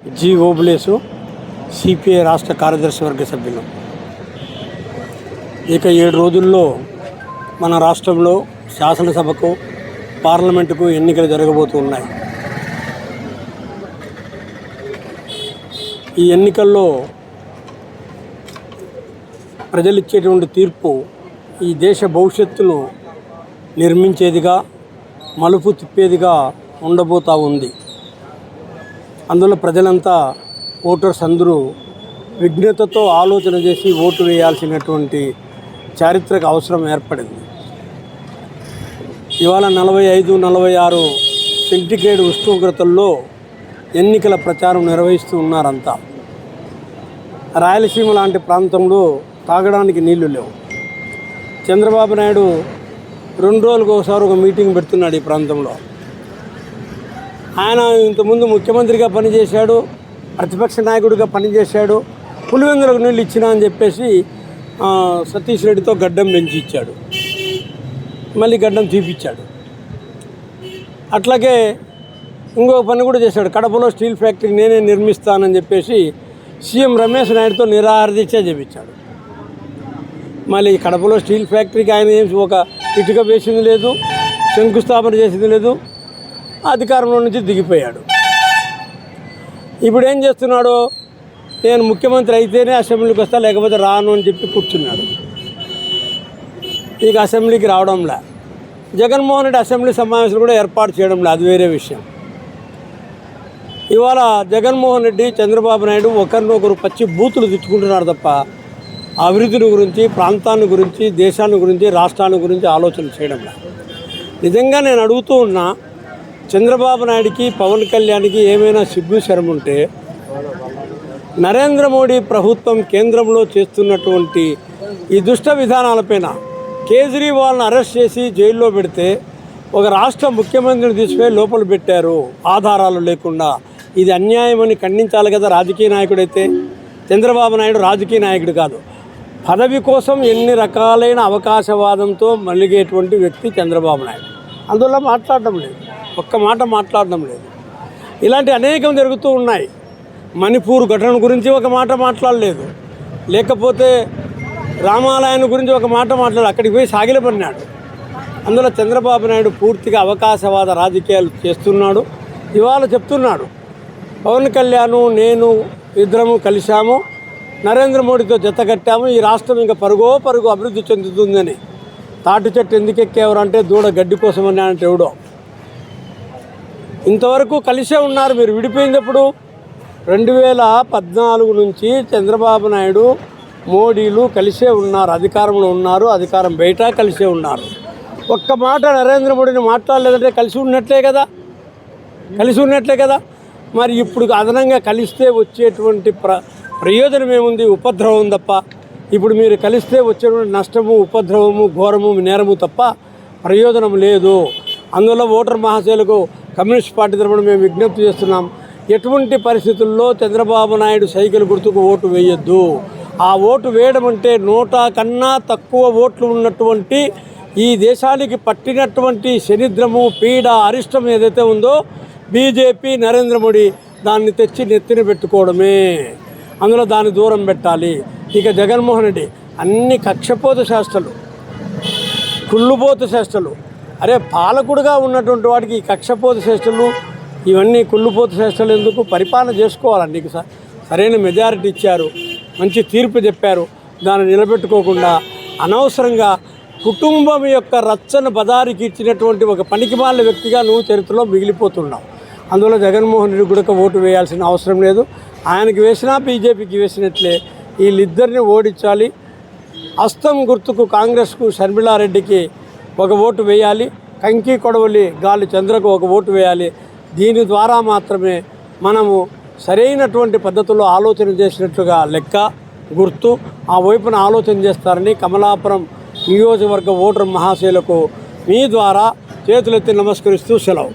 G Obulesu, CPI రాష్ట్ర కార్యదర్శి వర్గ సభ్యులు. ఇక 7 రోజుల్లో మన రాష్ట్రంలో శాసనసభకు, పార్లమెంటుకు ఎన్నికలు జరగబోతూ ఉన్నాయి. ఈ ఎన్నికల్లో ప్రజలు ఇచ్చేటువంటి తీర్పు ఈ దేశ భవిష్యత్తును నిర్మించేదిగా, మలుపు తిప్పేదిగా ఉండబోతూ ఉంది. అందులో ప్రజలంతా, ఓటర్స్ అందరూ విజ్ఞతతో ఆలోచన చేసి ఓటు వేయాల్సినటువంటి చారిత్రక అవసరం ఏర్పడింది. ఇవాళ 45-46 సెంటిగ్రేడ్ ఉష్ణోగ్రతల్లో ఎన్నికల ప్రచారం నిర్వహిస్తూ ఉన్నారంతా. రాయలసీమ లాంటి ప్రాంతంలో తాగడానికి నీళ్లు లేవు. చంద్రబాబు నాయుడు 2 రోజులకు ఒకసారి ఒక మీటింగ్ పెడుతున్నాడు ఈ ప్రాంతంలో. ఆయన ఇంతకుముందు ముఖ్యమంత్రిగా పనిచేశాడు, ప్రతిపక్ష నాయకుడిగా పనిచేశాడు. పులివెందులకు నీళ్ళు ఇచ్చినా అని చెప్పేసి సతీష్ రెడ్డితో గడ్డం పెంచి ఇచ్చాడు, మళ్ళీ గడ్డం తీపిచ్చాడు. అట్లాగే ఇంకొక పని కూడా చేశాడు. కడపలో స్టీల్ ఫ్యాక్టరీ నేనే నిర్మిస్తానని చెప్పేసి సీఎం రమేష్ నాయుడుతో నిరాహార దీక్ష చేపించాడు. మళ్ళీ కడపలో స్టీల్ ఫ్యాక్టరీకి ఆయన ఏం ఒక ఇటుక వేసింది లేదు, శంకుస్థాపన చేసింది లేదు, అధికారంలో నుంచి దిగిపోయాడు. ఇప్పుడు ఏం చేస్తున్నాడు? నేను ముఖ్యమంత్రి అయితేనే అసెంబ్లీకి వస్తా, లేకపోతే రాను అని చెప్పి కూర్చున్నాడు. ఇక అసెంబ్లీకి రావడంలే. జగన్మోహన్ రెడ్డి అసెంబ్లీ సమావేశాలు కూడా ఏర్పాటు చేయడంలే, అది వేరే విషయం. ఇవాళ జగన్మోహన్ రెడ్డి, చంద్రబాబు నాయుడు ఒకరినొకరు పచ్చి బూతులు తిట్టుకుంటున్నారు తప్ప అభివృద్ధిని గురించి, ప్రాంతాన్ని గురించి, దేశాన్ని గురించి, రాష్ట్రాన్ని గురించి ఆలోచన చేయడంలే. నిజంగా నేను అడుగుతూ ఉన్నా, చంద్రబాబు నాయుడికి, పవన్ కళ్యాణ్కి ఏమైనా సిగ్గు శరం ఉంటే నరేంద్ర మోడీ ప్రభుత్వం కేంద్రంలో చేస్తున్నటువంటి ఈ దుష్ట విధానాలపైన కేజ్రీవాల్ని అరెస్ట్ చేసి జైల్లో పెడితే ఒక రాష్ట్ర ముఖ్యమంత్రిని తీసుకుని లోపల పెట్టారు ఆధారాలు లేకుండా. ఇది అన్యాయమని ఖండించాలి కదా రాజకీయ నాయకుడైతే. చంద్రబాబు నాయుడు రాజకీయ నాయకుడు కాదు, పదవి కోసం ఎన్ని రకాలైన అవకాశవాదంతో మలిగేటువంటి వ్యక్తి చంద్రబాబు నాయుడు. అందువల్ల మాట్లాడడం లేదు, ఒక్క మాట మాట్లాడడం లేదు. ఇలాంటి అనేకం జరుగుతూ ఉన్నాయి. మణిపూర్ ఘటన గురించి ఒక మాట మాట్లాడలేదు, లేకపోతే రామాలయాన్ని గురించి ఒక మాట మాట్లాడు, అక్కడికి పోయి సాగిలపడినాడు. అందులో చంద్రబాబు నాయుడు పూర్తిగా అవకాశవాద రాజకీయాలు చేస్తున్నాడు. ఇవాళ చెప్తున్నాడు, పవన్ కళ్యాణ్ నేను ఇద్దరము కలిశాము, నరేంద్ర మోడీతో జత కట్టాము, ఈ రాష్ట్రం ఇంకా పరుగో పరుగు అభివృద్ధి చెందుతుందని. తాటి చెట్టు ఎందుకు ఎక్కేవారు అంటే దూడ గడ్డి కోసం అని అంటే ఎవడో. ఇంతవరకు కలిసే ఉన్నారు. మీరు విడిపోయినప్పుడు 2014 నుంచి చంద్రబాబు నాయుడు, మోడీలు కలిసే ఉన్నారు, అధికారంలో ఉన్నారు, అధికారం బయట కలిసే ఉన్నారు. ఒక్క మాట నరేంద్ర మోడీని మాట్లాడలేదంటే కలిసి ఉన్నట్లే కదా. మరి ఇప్పుడు అదనంగా కలిస్తే వచ్చేటువంటి ప్రయోజనం ఏముంది? ఉపద్రవం తప్ప. ఇప్పుడు మీరు కలిస్తే వచ్చేటువంటి నష్టము, ఉపద్రవము, ఘోరము, నేరము తప్ప ప్రయోజనం లేదు. అందువల్ల ఓటర్ మహాశయులకు కమ్యూనిస్ట్ పార్టీ తరఫున మేము విజ్ఞప్తి చేస్తున్నాం, ఎటువంటి పరిస్థితుల్లో చంద్రబాబు నాయుడు సైకిల్ గుర్తుకు ఓటు వేయొద్దు. ఆ ఓటు వేయడం అంటే 100 కన్నా తక్కువ ఓట్లు ఉన్నటువంటి ఈ దేశానికి పట్టినటువంటి శనిద్రము, పీడ, అరిష్టం ఏదైతే ఉందో బీజేపీ, నరేంద్ర మోడీ దాన్ని తెచ్చి నెత్తిన పెట్టుకోవడమే. అందులో దాన్ని దూరం పెట్టాలి. ఇక జగన్మోహన్ రెడ్డి అన్ని కక్షపోత శాస్త్రాలు, కుళ్ళుపోత శాస్త్రాలు. అరే పాలకుడుగా ఉన్నటువంటి వాడికి ఈ కక్షపోత చేష్టలు, ఇవన్నీ కుళ్ళుపోత చేష్టలు ఎందుకు? పరిపాలన చేసుకోవాలి. నీకు సరైన మెజారిటీ ఇచ్చారు, మంచి తీర్పు చెప్పారు, దాన్ని నిలబెట్టుకోకుండా అనవసరంగా కుటుంబం యొక్క రచ్చను బదారికి ఇచ్చినటువంటి ఒక పనికిమాలిన వ్యక్తిగా నువ్వు చరిత్రలో మిగిలిపోతున్నావు. అందువల్ల జగన్మోహన్ రెడ్డి కూడా ఓటు వేయాల్సిన అవసరం లేదు. ఆయనకి వేసినా బీజేపీకి వేసినట్లే వీళ్ళిద్దరిని ఓడించాలి. హస్తం గుర్తుకు కాంగ్రెస్కు షర్మిలారెడ్డికి ఒక ఓటు వేయాలి, కంకి కొడవలి గాలి చంద్రకు ఒక ఓటు వేయాలి. దీని ద్వారా మాత్రమే మనము సరైనటువంటి పద్ధతుల్లో ఆలోచన చేసినట్లుగా లెక్క, గుర్తు. ఆ వైపున ఆలోచన చేస్తారని కమలాపురం నియోజకవర్గ ఓటర్ మహాశయులకు మీ ద్వారా చేతులెత్తి నమస్కరిస్తూ సెలవు.